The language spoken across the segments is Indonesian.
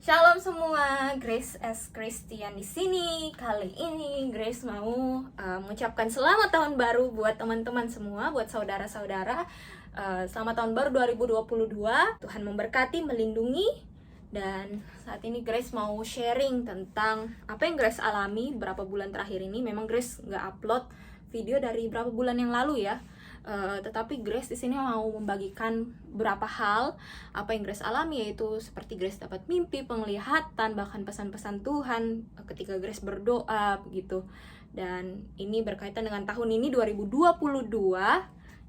Shalom semua, Grace S. Christian di sini. Kali ini Grace mau mengucapkan selamat tahun baru buat teman-teman semua, buat saudara-saudara. Selamat tahun baru 2022. Tuhan memberkati, melindungi. Dan saat ini Grace mau sharing tentang apa yang Grace alami beberapa bulan terakhir ini. Memang Grace nggak upload video dari beberapa bulan yang lalu ya. Tetapi Grace di sini mau membagikan beberapa hal apa yang Grace alami, yaitu seperti Grace dapat mimpi, penglihatan, bahkan pesan-pesan Tuhan ketika Grace berdoa begitu. Dan ini berkaitan dengan tahun ini 2022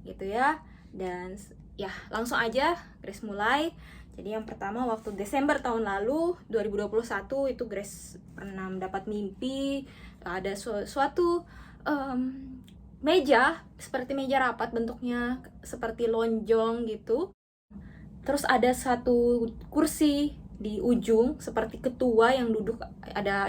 gitu ya. Dan ya langsung aja Grace mulai. Jadi yang pertama, waktu Desember tahun lalu 2021 itu Grace pernah mendapat mimpi ada suatu meja, seperti meja rapat, bentuknya seperti lonjong gitu. Terus ada satu kursi di ujung seperti ketua yang duduk,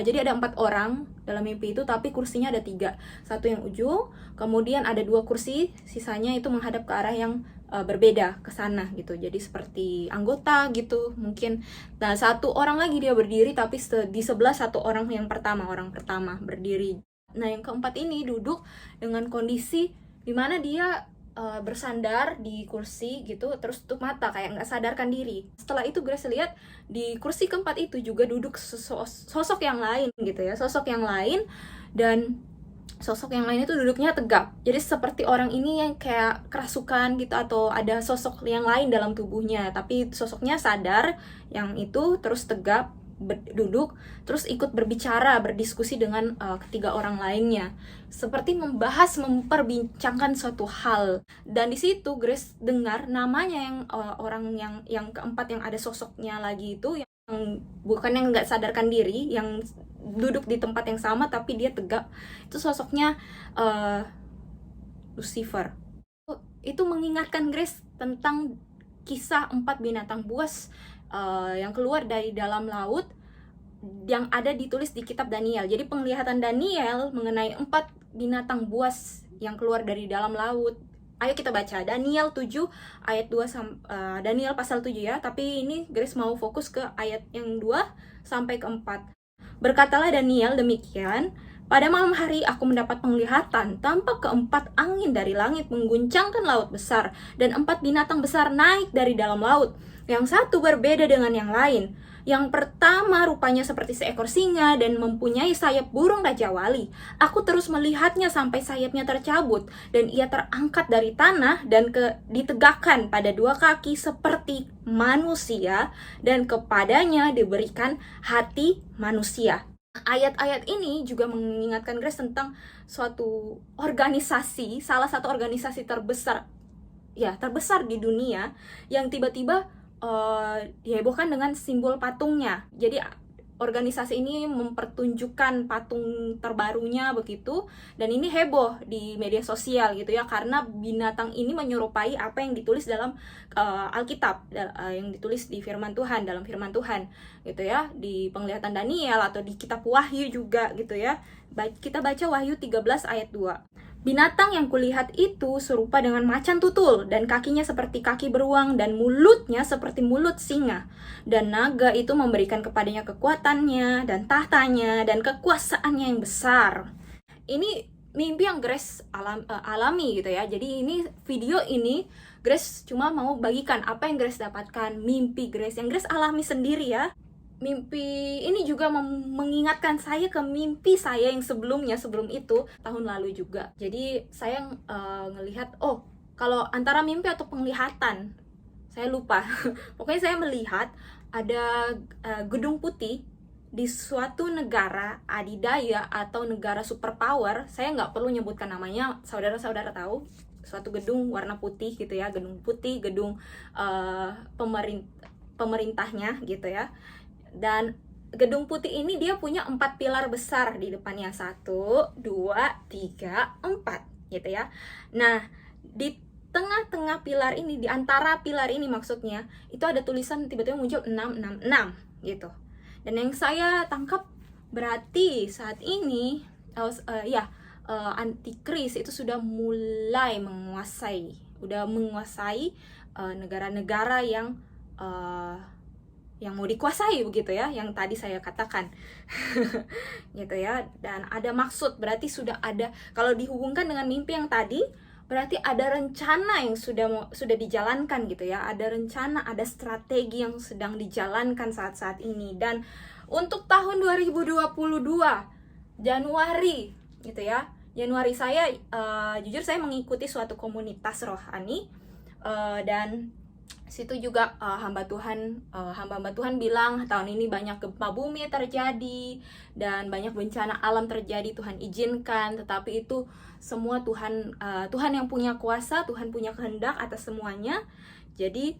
jadi ada 4 orang dalam mimpi itu, tapi kursinya ada 3, satu yang ujung, kemudian ada 2 kursi, sisanya itu menghadap ke arah yang berbeda ke sana gitu. Jadi seperti anggota gitu mungkin. Nah, satu orang lagi dia berdiri, tapi di sebelah satu orang yang orang pertama berdiri. Nah, yang keempat ini duduk dengan kondisi dimana dia bersandar di kursi gitu, terus tutup mata kayak nggak sadarkan diri. Setelah itu Grace lihat di kursi keempat itu juga duduk sosok yang lain gitu ya, sosok yang lain, dan sosok yang lain itu duduknya tegap. Jadi seperti orang ini yang kayak kerasukan gitu, atau ada sosok yang lain dalam tubuhnya, tapi sosoknya sadar yang itu, terus tegap duduk, terus ikut berbicara, berdiskusi dengan ketiga orang lainnya, seperti memperbincangkan suatu hal. Dan di situ Grace dengar namanya yang orang yang keempat yang ada sosoknya lagi itu, yang bukan yang nggak sadarkan diri, yang duduk di tempat yang sama tapi dia tegak, itu sosoknya Lucifer. Itu mengingatkan Grace tentang kisah 4 binatang buas yang keluar dari dalam laut, yang ada ditulis di kitab Daniel. Jadi penglihatan Daniel mengenai 4 binatang buas yang keluar dari dalam laut. Ayo kita baca Daniel 7 ayat 2 Daniel pasal 7 ya, tapi ini Grace mau fokus ke ayat yang 2 sampai ke 4. Berkatalah Daniel demikian, pada malam hari aku mendapat penglihatan, tampak keempat angin dari langit mengguncangkan laut besar, dan 4 binatang besar naik dari dalam laut. Yang satu berbeda dengan yang lain. Yang pertama rupanya seperti seekor singa dan mempunyai sayap burung Raja Wali. Aku terus melihatnya sampai sayapnya tercabut, dan ia terangkat dari tanah dan ditegakkan pada 2 kaki seperti manusia, dan kepadanya diberikan hati manusia. Ayat-ayat ini juga mengingatkan Grace tentang suatu organisasi, salah satu organisasi terbesar di dunia, yang tiba-tiba dihebohkan dengan simbol patungnya. Jadi organisasi ini mempertunjukkan patung terbarunya begitu, dan ini heboh di media sosial gitu ya, karena binatang ini menyerupai apa yang ditulis dalam Alkitab, yang ditulis di firman Tuhan, dalam firman Tuhan gitu ya, di penglihatan Daniel atau di kitab Wahyu juga gitu ya. Kita baca Wahyu 13 ayat 2. Binatang yang kulihat itu serupa dengan macan tutul, dan kakinya seperti kaki beruang, dan mulutnya seperti mulut singa. Dan naga itu memberikan kepadanya kekuatannya, dan tahtanya, dan kekuasaannya yang besar. Ini mimpi yang Grace alami gitu ya. Jadi ini video ini Grace cuma mau bagikan apa yang Grace dapatkan, mimpi Grace yang Grace alami sendiri ya. Mimpi ini juga mengingatkan saya ke mimpi saya yang sebelum itu, tahun lalu juga. Jadi saya ngelihat, kalau antara mimpi atau penglihatan, saya lupa. Pokoknya saya melihat ada gedung putih di suatu negara adidaya atau negara superpower. Saya nggak perlu nyebutkan namanya, saudara-saudara tahu. Suatu gedung warna putih gitu ya, gedung putih, gedung pemerintahnya gitu ya. Dan gedung putih ini dia punya 4 pilar besar di depannya, 1, 2, 3, 4 gitu ya. Nah, di tengah-tengah pilar ini, di antara pilar ini maksudnya, itu ada tulisan tiba-tiba muncul 666 gitu. Dan yang saya tangkap berarti saat ini antikris itu sudah mulai menguasai negara-negara yang yang mau dikuasai begitu ya, yang tadi saya katakan. Gitu ya. Dan ada maksud, berarti sudah ada, kalau dihubungkan dengan mimpi yang tadi, berarti ada rencana yang sudah dijalankan gitu ya. Ada rencana, ada strategi yang sedang dijalankan saat-saat ini. Dan untuk tahun 2022 Januari gitu ya. Januari saya jujur saya mengikuti suatu komunitas rohani, dan situ juga hamba Tuhan bilang tahun ini banyak gempa bumi terjadi dan banyak bencana alam terjadi, Tuhan izinkan, tetapi itu semua Tuhan yang punya kuasa, Tuhan punya kehendak atas semuanya. Jadi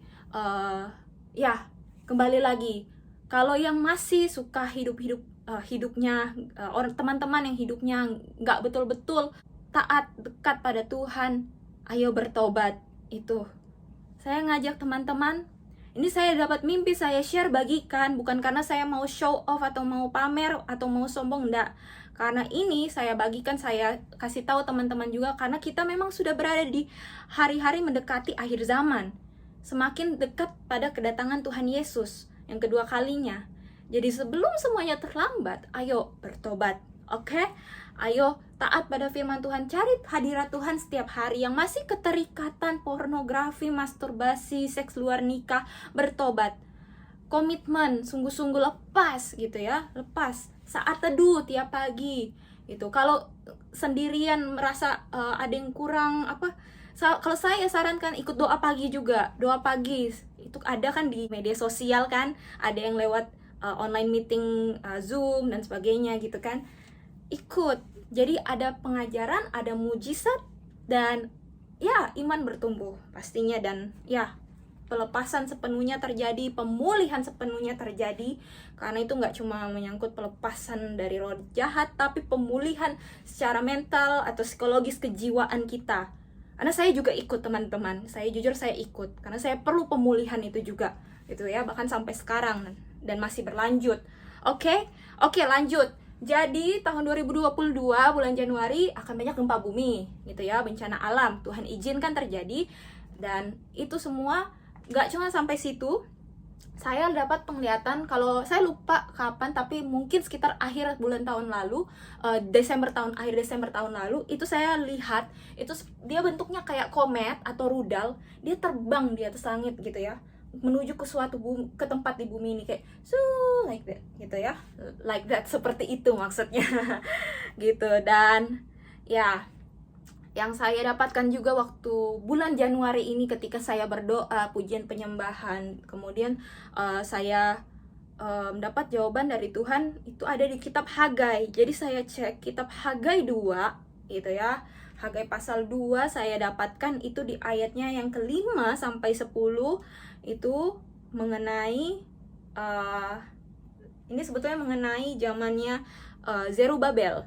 ya kembali lagi, kalau yang masih suka hidupnya orang teman-teman yang hidupnya nggak betul-betul taat, dekat pada Tuhan, ayo bertobat. Itu saya ngajak teman-teman, ini saya dapat mimpi, saya share, bagikan, bukan karena saya mau show off atau mau pamer atau mau sombong, enggak. Karena ini saya bagikan, saya kasih tahu teman-teman juga, karena kita memang sudah berada di hari-hari mendekati akhir zaman, semakin dekat pada kedatangan Tuhan Yesus yang kedua kalinya. Jadi sebelum semuanya terlambat, ayo bertobat, oke? Ayo taat pada firman Tuhan, cari hadirat Tuhan setiap hari. Yang masih keterikatan pornografi, masturbasi, seks luar nikah, bertobat. Komitmen, sungguh-sungguh lepas gitu ya, lepas. Saat teduh tiap pagi. Itu kalau sendirian merasa ada yang kurang kalau saya sarankan ikut doa pagi juga. Doa pagi itu ada kan di media sosial kan, ada yang lewat online meeting, Zoom dan sebagainya gitu kan. Ikut, jadi ada pengajaran, ada mujizat, dan ya iman bertumbuh pastinya, dan ya pelepasan sepenuhnya terjadi, pemulihan sepenuhnya terjadi, karena itu nggak cuma menyangkut pelepasan dari roh jahat, tapi pemulihan secara mental atau psikologis kejiwaan kita. Karena saya juga ikut teman-teman, saya jujur saya ikut, karena saya perlu pemulihan itu juga, gitu ya, bahkan sampai sekarang dan masih berlanjut. Oke, lanjut. Jadi tahun 2022 bulan Januari akan banyak gempa bumi gitu ya, bencana alam, Tuhan izinkan terjadi. Dan itu semua gak cuma sampai situ. Saya dapat penglihatan, kalau saya lupa kapan, tapi mungkin sekitar akhir bulan tahun lalu, akhir Desember tahun lalu, itu saya lihat, itu dia bentuknya kayak komet atau rudal, dia terbang di atas langit gitu ya, menuju ke ke tempat di bumi ini, kayak like that gitu ya, like that, seperti itu maksudnya. Gitu. Dan ya yang saya dapatkan juga waktu bulan Januari ini, ketika saya berdoa pujian penyembahan, kemudian saya mendapat jawaban dari Tuhan, itu ada di kitab Hagai. Jadi saya cek kitab Hagai 2 gitu ya, Hagai pasal 2 saya dapatkan itu di ayatnya yang ke-5 sampai 10, itu mengenai ini sebetulnya mengenai zamannya Zerubabel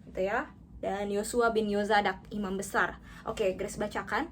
gitu ya, dan Yosua bin Yozadak imam besar. Oke, Grace bacakan.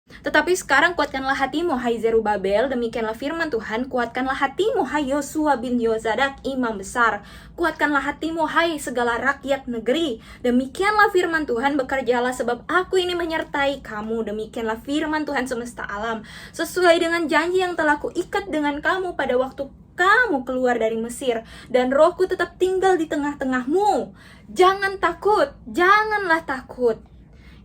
Tetapi sekarang kuatkanlah hatimu, hai Zerubabel, demikianlah firman Tuhan, kuatkanlah hatimu, hai Yosua bin Yozadak, imam besar. Kuatkanlah hatimu, hai segala rakyat negeri. Demikianlah firman Tuhan, bekerjalah sebab aku ini menyertai kamu. Demikianlah firman Tuhan semesta alam, sesuai dengan janji yang telah kuikat dengan kamu pada waktu kamu keluar dari Mesir, dan rohku tetap tinggal di tengah-tengahmu. Jangan takut, janganlah takut.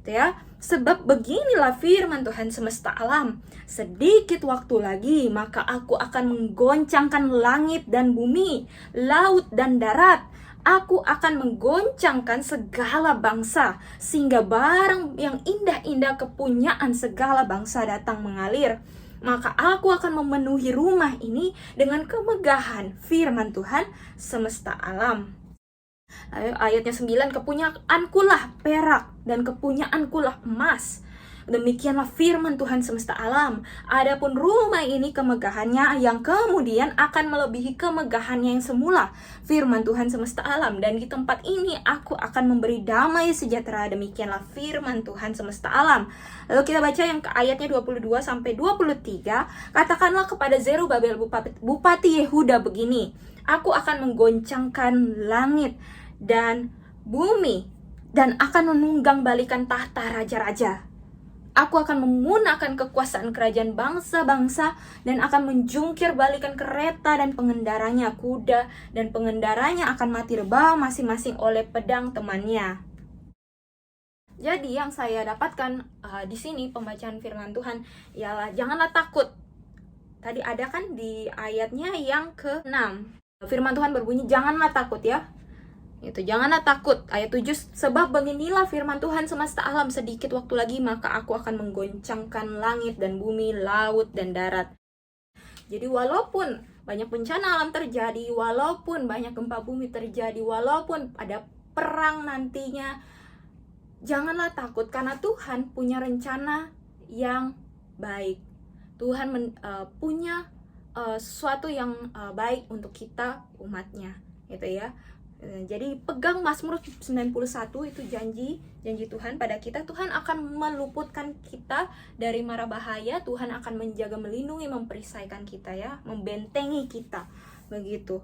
Itu ya. Sebab beginilah firman Tuhan semesta alam, sedikit waktu lagi maka aku akan menggoncangkan langit dan bumi, laut dan darat. Aku akan menggoncangkan segala bangsa, sehingga barang yang indah-indah kepunyaan segala bangsa datang mengalir. Maka aku akan memenuhi rumah ini dengan kemegahan, firman Tuhan semesta alam. Ayatnya 9, kepunyaankulah perak dan kepunyaankulah emas. Demikianlah firman Tuhan semesta alam. Adapun rumah ini kemegahannya yang kemudian akan melebihi kemegahannya yang semula, firman Tuhan semesta alam. Dan di tempat ini aku akan memberi damai sejahtera. Demikianlah firman Tuhan semesta alam. Lalu kita baca yang ke ayatnya 22 sampai 23. Katakanlah kepada Zerubabel bupati Yehuda begini, aku akan menggoncangkan langit dan bumi, dan akan menunggang balikan tahta raja-raja. Aku akan memunahkan kekuasaan kerajaan bangsa-bangsa dan akan menjungkir balikan kereta dan pengendaranya, kuda dan pengendaranya akan mati rebah masing-masing oleh pedang temannya. Jadi yang saya dapatkan di sini pembacaan firman Tuhan ialah janganlah takut. Tadi ada kan di ayatnya yang ke-6. Firman Tuhan berbunyi janganlah takut ya. Itu janganlah takut. Ayat 7, sebab beginilah firman Tuhan semesta alam, sedikit waktu lagi maka aku akan menggoncangkan langit dan bumi, laut dan darat. Jadi walaupun banyak bencana alam terjadi, walaupun banyak gempa bumi terjadi, walaupun ada perang nantinya, janganlah takut karena Tuhan punya rencana yang baik. Tuhan punya sesuatu yang baik untuk kita umatnya, gitu ya. Jadi pegang Mazmur 91 itu janji Tuhan pada kita. Tuhan akan meluputkan kita dari mara bahaya. Tuhan akan menjaga, melindungi, memperisaikan kita ya, membentengi kita begitu.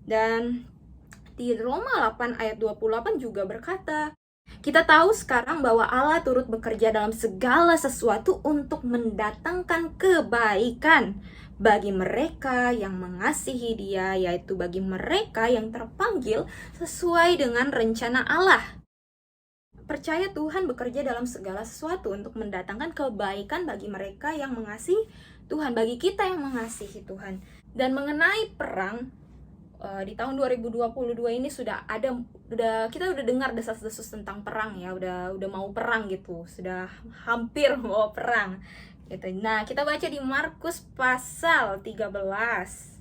Dan di Roma 8 ayat 28 juga berkata, kita tahu sekarang bahwa Allah turut bekerja dalam segala sesuatu untuk mendatangkan kebaikan bagi mereka yang mengasihi Dia, yaitu bagi mereka yang terpanggil sesuai dengan rencana Allah. Percaya Tuhan bekerja dalam segala sesuatu untuk mendatangkan kebaikan bagi mereka yang mengasihi Tuhan, bagi kita yang mengasihi Tuhan. Dan mengenai perang, di tahun 2022 ini kita udah dengar desas-desus tentang perang ya, udah mau perang gitu, sudah hampir mau perang gitu. Nah, kita baca di Markus pasal 13.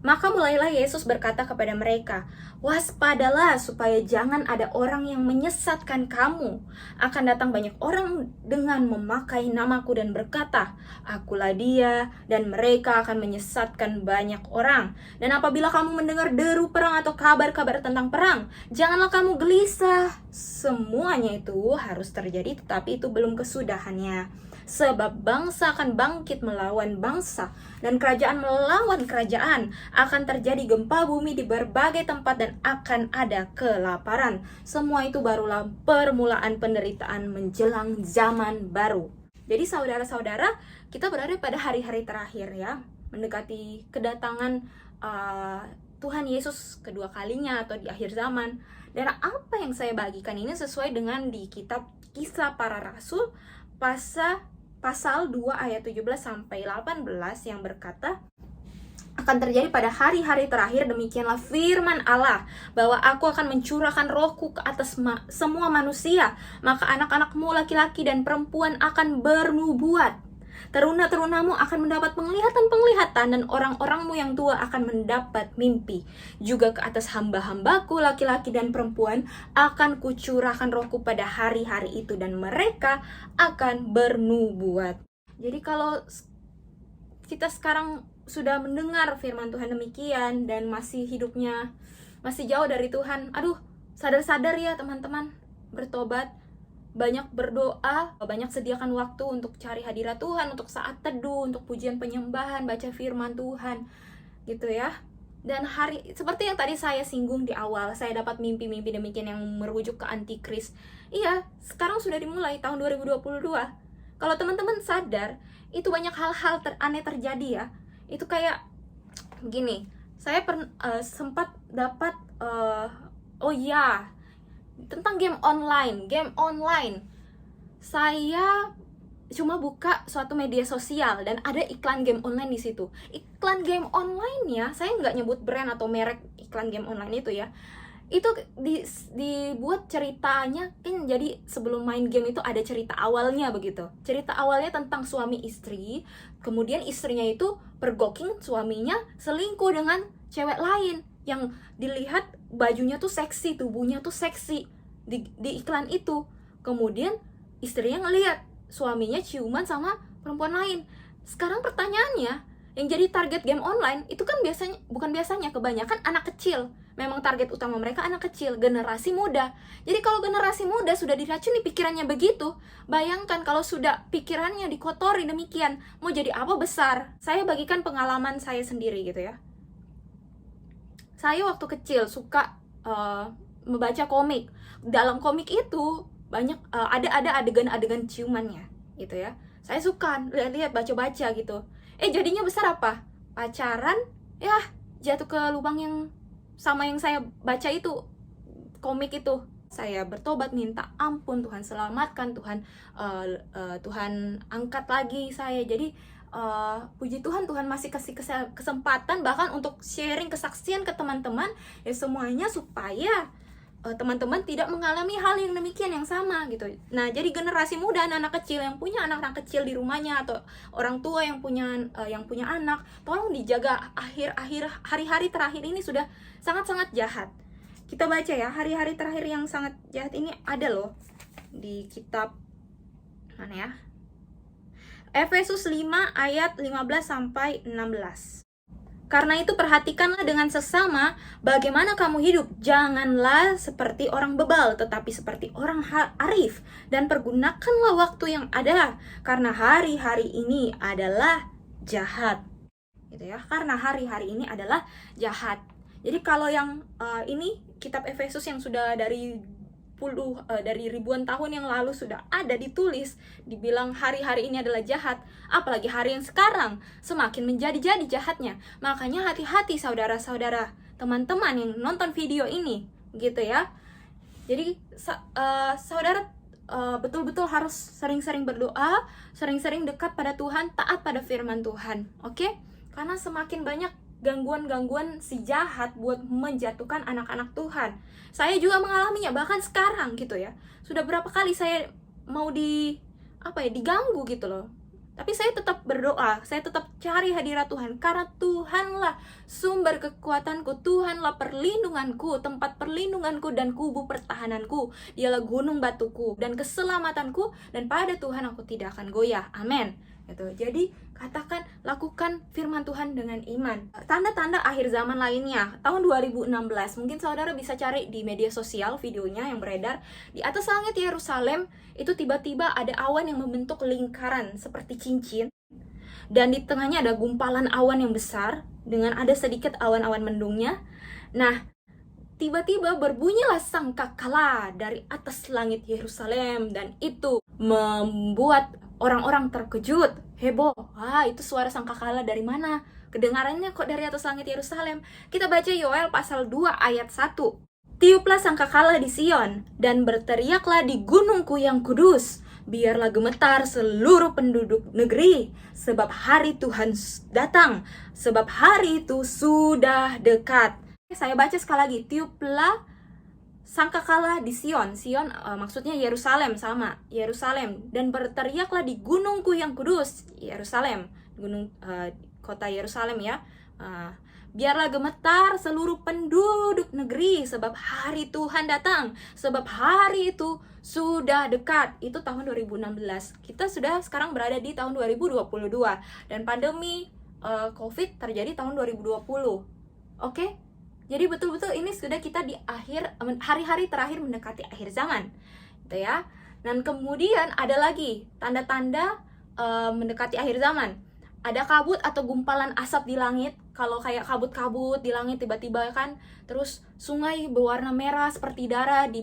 Maka mulailah Yesus berkata kepada mereka, waspadalah supaya jangan ada orang yang menyesatkan kamu. Akan datang banyak orang dengan memakai namaku dan berkata, akulah dia, dan mereka akan menyesatkan banyak orang. Dan apabila kamu mendengar deru perang atau kabar-kabar tentang perang, janganlah kamu gelisah. Semuanya itu harus terjadi, tetapi itu belum kesudahannya. Sebab bangsa akan bangkit melawan bangsa, dan kerajaan melawan kerajaan. Akan terjadi gempa bumi di berbagai tempat, dan akan ada kelaparan. Semua itu barulah permulaan penderitaan menjelang zaman baru. Jadi saudara-saudara, kita berada pada hari-hari terakhir ya, mendekati kedatangan Tuhan Yesus kedua kalinya atau di akhir zaman. Dan apa yang saya bagikan ini sesuai dengan di kitab Kisah Para Rasul pasal 2 ayat 17 sampai 18 yang berkata, akan terjadi pada hari-hari terakhir demikianlah firman Allah, bahwa aku akan mencurahkan rohku ke atas semua manusia, maka anak-anakmu laki-laki dan perempuan akan bernubuat. Teruna-terunamu akan mendapat penglihatan-penglihatan, dan orang-orangmu yang tua akan mendapat mimpi. Juga ke atas hamba-hambaku laki-laki dan perempuan akan kucurahkan rohku pada hari-hari itu, dan mereka akan bernubuat. Jadi kalau kita sekarang sudah mendengar firman Tuhan demikian dan masih hidupnya masih jauh dari Tuhan, sadar-sadar ya teman-teman, bertobat, banyak berdoa, banyak sediakan waktu untuk cari hadirat Tuhan, untuk saat teduh, untuk pujian penyembahan, baca firman Tuhan, gitu ya. Dan seperti yang tadi saya singgung di awal, saya dapat mimpi-mimpi demikian yang merujuk ke antikris. Iya, sekarang sudah dimulai tahun 2022. Kalau teman-teman sadar, itu banyak hal-hal aneh terjadi ya. Itu kayak gini, saya sempat dapat tentang game online. Saya cuma buka suatu media sosial dan ada iklan game online di situ. Iklan game online-nya, saya nggak nyebut brand atau merek iklan game online itu ya. Itu dibuat ceritanya kan, jadi sebelum main game itu ada cerita awalnya begitu. Cerita awalnya tentang suami istri, kemudian istrinya itu pergoking suaminya selingkuh dengan cewek lain, yang dilihat bajunya tuh seksi, tubuhnya tuh seksi di iklan itu. Kemudian istrinya ngelihat suaminya ciuman sama perempuan lain. Sekarang pertanyaannya, yang jadi target game online itu kan kebanyakan anak kecil. Memang target utama mereka anak kecil, generasi muda. Jadi kalau generasi muda sudah diracuni pikirannya begitu, bayangkan kalau sudah pikirannya dikotori demikian, mau jadi apa besar? Saya bagikan pengalaman saya sendiri gitu ya. Saya waktu kecil suka membaca komik. Dalam komik itu banyak ada adegan-adegan ciumannya. gitu ya. Saya suka lihat-lihat, baca-baca gitu. Jadinya besar apa? Pacaran, ya jatuh ke lubang yang sama yang saya baca itu, komik itu. Saya bertobat, minta ampun, Tuhan selamatkan, Tuhan angkat lagi saya. Jadi puji Tuhan, Tuhan masih kasih kesempatan bahkan untuk sharing kesaksian ke teman-teman ya, semuanya supaya teman-teman tidak mengalami hal yang demikian yang sama gitu. Nah, jadi generasi muda, anak-anak kecil yang punya anak-anak kecil di rumahnya, atau orang tua yang punya anak, tolong dijaga. Hari-hari terakhir ini sudah sangat-sangat jahat. Kita baca ya, hari-hari terakhir yang sangat jahat ini ada loh di kitab mana ya? Efesus 5 ayat 15 sampai 16. Karena itu perhatikanlah dengan sesama bagaimana kamu hidup. Janganlah seperti orang bebal, tetapi seperti orang arif. Dan pergunakanlah waktu yang ada, karena hari-hari ini adalah jahat. Gitu ya, karena hari-hari ini adalah jahat. Jadi kalau yang ini kitab Efesus yang sudah dari ribuan tahun yang lalu sudah ada ditulis, dibilang hari-hari ini adalah jahat, apalagi hari yang sekarang semakin menjadi-jadi jahatnya. Makanya hati-hati saudara-saudara, teman-teman yang nonton video ini, gitu ya. Jadi saudara betul-betul harus sering-sering berdoa, sering-sering dekat pada Tuhan, taat pada firman Tuhan, oke? Karena semakin banyak gangguan-gangguan si jahat buat menjatuhkan anak-anak Tuhan. Saya juga mengalaminya, bahkan sekarang gitu ya. Sudah berapa kali saya mau diganggu gitu loh. Tapi saya tetap berdoa, saya tetap cari hadirat Tuhan, karena Tuhanlah sumber kekuatanku, Tuhanlah perlindunganku, tempat perlindunganku dan kubu pertahananku. Dialah gunung batuku dan keselamatanku, dan pada Tuhan aku tidak akan goyah. Amin. Gitu. Jadi katakan, lakukan firman Tuhan dengan iman. Tanda-tanda akhir zaman lainnya tahun 2016, mungkin saudara bisa cari di media sosial videonya yang beredar. Di atas langit Yerusalem itu tiba-tiba ada awan yang membentuk lingkaran seperti cincin, dan di tengahnya ada gumpalan awan yang besar dengan ada sedikit awan-awan mendungnya. Nah, tiba-tiba berbunyilah sangkakala dari atas langit Yerusalem, dan itu membuat orang-orang terkejut, heboh. Itu suara sangkakala dari mana? Kedengarannya kok dari atas langit Yerusalem. Kita baca Yoel pasal 2 ayat 1. Tiuplah sangkakala di Sion, dan berteriaklah di gunungku yang kudus. Biarlah gemetar seluruh penduduk negeri, sebab hari Tuhan datang, sebab hari itu sudah dekat. Saya baca sekali lagi, tiuplah sangkakala di Sion. Sion maksudnya Yerusalem, sama Yerusalem. Dan berteriaklah di gunungku yang kudus, Yerusalem, gunung kota Yerusalem ya. Biarlah gemetar seluruh penduduk negeri, sebab hari Tuhan datang, sebab hari itu sudah dekat. Itu tahun 2016. Kita sudah sekarang berada di tahun 2022, dan pandemi COVID terjadi tahun 2020. Oke? Jadi betul-betul ini sudah kita di akhir, hari-hari terakhir mendekati akhir zaman, gitu ya. Dan kemudian ada lagi tanda-tanda mendekati akhir zaman. Ada kabut atau gumpalan asap di langit. Kalau kayak kabut-kabut di langit tiba-tiba kan, terus sungai berwarna merah seperti darah di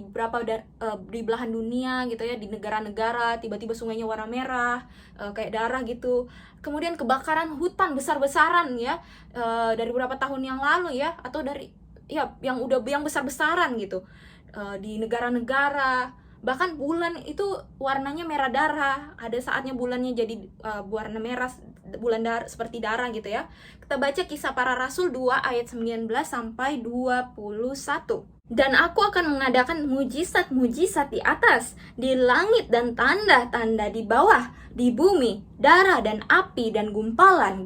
di belahan dunia gitu ya, di negara-negara tiba-tiba sungainya warna merah kayak darah gitu. Kemudian kebakaran hutan besar-besaran ya, dari beberapa tahun yang lalu ya, atau dari yang besar-besaran gitu, di negara-negara. Bahkan bulan itu warnanya merah darah. Ada saatnya bulannya jadi warna merah, bulan seperti darah gitu ya. Kita baca Kisah Para Rasul 2 ayat 19 sampai 21. Dan aku akan mengadakan mujizat-mujizat di atas, di langit, dan tanda-tanda di bawah, di bumi, darah dan api dan gumpalan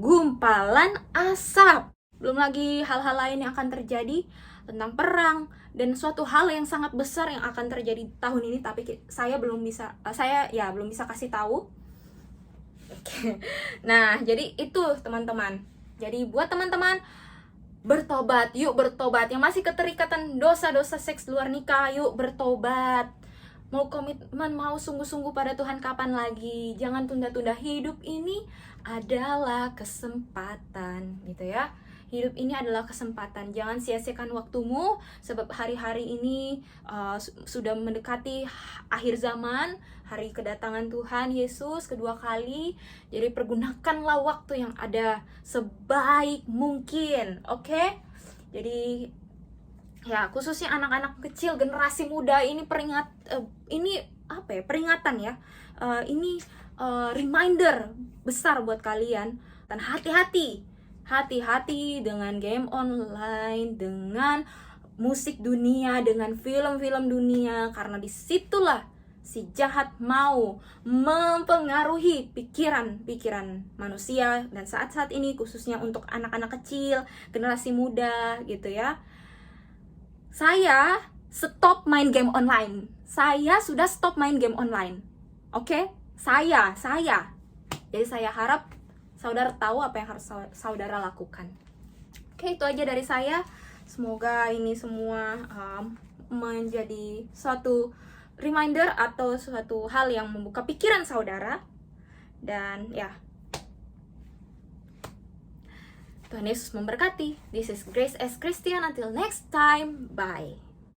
asap. Belum lagi hal-hal lain yang akan terjadi tentang perang dan suatu hal yang sangat besar yang akan terjadi tahun ini, tapi saya belum bisa kasih tahu. Oke. Nah, jadi itu teman-teman. Jadi buat teman-teman, bertobat, yuk bertobat. Yang masih keterikatan dosa-dosa seks luar nikah, yuk bertobat. Mau komitmen, mau sungguh-sungguh pada Tuhan, kapan lagi? Jangan tunda-tunda. Hidup ini adalah kesempatan, gitu ya. Hidup ini adalah kesempatan. Jangan sia-siakan waktumu, sebab hari-hari ini sudah mendekati akhir zaman, hari kedatangan Tuhan Yesus kedua kali. Jadi pergunakanlah waktu yang ada sebaik mungkin, oke? Jadi ya, khususnya anak-anak kecil, generasi muda ini peringatan ya. Ini reminder besar buat kalian. Dan hati-hati dengan game online, dengan musik dunia, dengan film-film dunia, karena disitulah si jahat mau mempengaruhi pikiran manusia. Dan saat-saat ini khususnya untuk anak-anak kecil, generasi muda gitu ya. Saya stop main game online. Saya sudah stop main game online. Oke? Saya. Jadi saya harap saudara tahu apa yang harus saudara lakukan. Oke, itu aja dari saya. Semoga ini semua menjadi suatu reminder atau suatu hal yang membuka pikiran saudara. Dan ya, Tuhan Yesus memberkati. This is Grace as Christian. Until next time, bye.